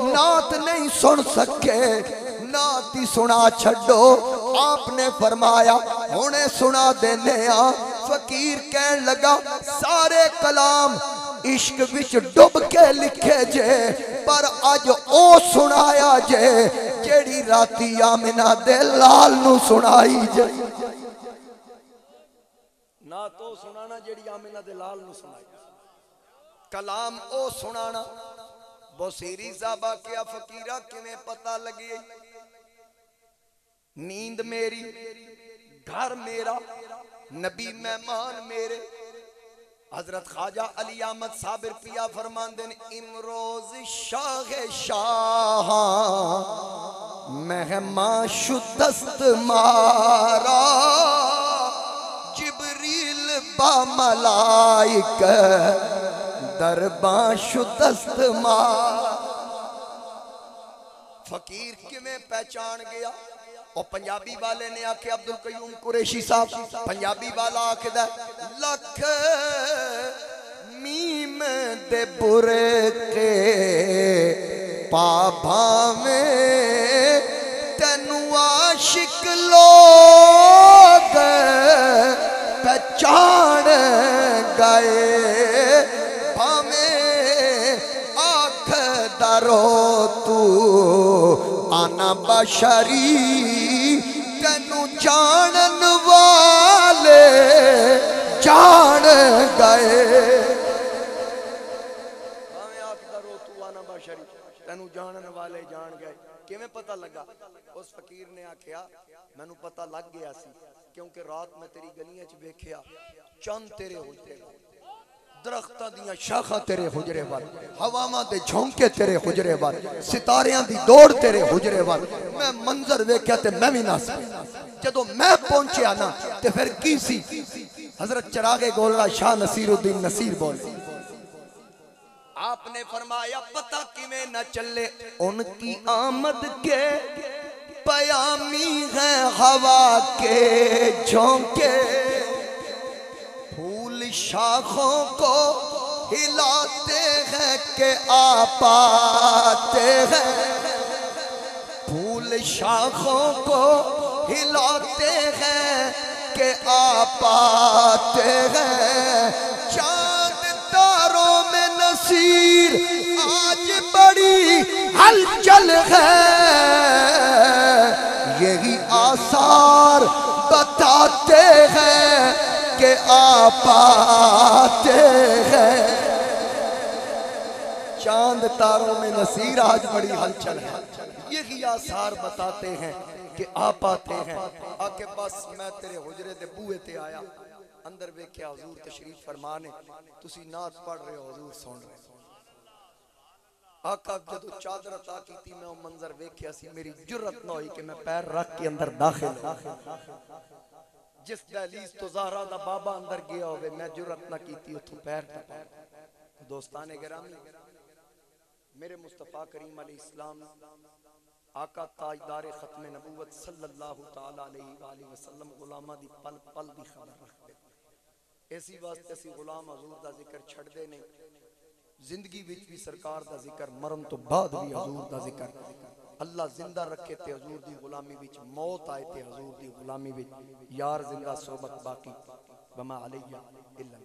नात नहीं सुन सके, नात ही सुना छड्डो। आपने फरमाया हुणे सुना देने आ फकीर कहन लगा सारे कलाम इश्क विच डुब के लिखे जे, पर अज ओ सुनाया जे जेड़ी राती आमिना दे लाल नू सुनाई जे। ना तो सुनाना जेड़ी आमिना दे लाल नू सुनाई, कलाम ओ सुनाना। बसीरी साहबा क्या फकीरा किवें पता लगे, नींद मेरी घर मेरा नबी मेहमान मेरे। हजरत ख्वाजा अली अहमद साबिर पिया फरमांदे ने इमरोज शाह शाह मेहमान शुदस्त मारा, जिबरील बा मलाइक दरबा शुदस्त मार। फकीर किवें पहचान गया? और पंजाबी वाले ने आखे अब्दुल कयूम कुरैशी साहब, पंजाबी वाला आखदा लख मीम दे बुरे के पाभावे तेनू आशिक लोग पहचान गए, भावे आख दरो तू आना बशरी तेनू जानन वाले जान गए। तेनू जानन वाले जान गए। किवें पता लगा? उस फकीर ने आख्या मैनू पता लग गया सी, क्योंकि रात मैं तेरी गलियां च वेख्या चंद तेरे हुजरे, दरख्तां दियां शाखां तेरे हुजरे वाल, हवावां दे झोंके तेरे हुजरे वाल, सितारियां दी दौड़ तेरे हुजरे वाल। मैं मंजर वेख्या ते मैं भी नस गया। जदों मैं पहुंचया ना ते फिर की सी? हजरत चिरागे गोलड़ा शाह नसीरुद्दीन नसीर बोले, आपने फरमाया पता किवें न चले, उनकी आमद के पयामी है हवा के झोंके, फूल शाखों को हिलाते हैं कि आ पाते हैं, फूल शाखों को हिलाते हैं कि आ पाते हैं। चांद तारों में नसीर आज बड़ी हलचल है, यही आसार बताते हैं कि आ पाते हैं। चांद तारों में नसीर आज बड़ी हलचल है, यही आसार बताते हैं कि आ पाते हैं। आके बस मैं तेरे हुजरे दे बूहे ते आया, अंदर वेख्या हुजूर तशरीफ फरमाने, तुसी नात पढ़ रहे हो, हुजूर सुन रहे हो। आका जदों चादर अता कीती मैं वो मंजर वेख्या सी, मेरी जुर्रत ना हुई कि मैं पैर रख के अंदर दाखिल हो। जिस दहलीज तो ज़हरा दा बाबा अंदर गया होवे, मैं जुर्रत ना कीती उथों पैर टपा। दोस्ताने गिरामी, मेरे मुस्तफा करीम अलैहिस्सलाम आका ताजदार खत्म नबूवत सल्लल्लाहु ताला अलैहि वसल्लम गुलामा दी पल पल दी खबर रखते। इसी वास्ते असी गुलाम हजूर दा जिक्र छड़दे नहीं। जिंदगी विच भी सरकार दा जिक्र, मरन तो बाद भी हजूर दा जिक्र। अल्लाह जिंदा रखे ते हजूर दी गुलामी विच, मौत आए ते हजूर दी गुलामी विच। यार जिंदा सोबत बाकी, वमा अलैया इल्ला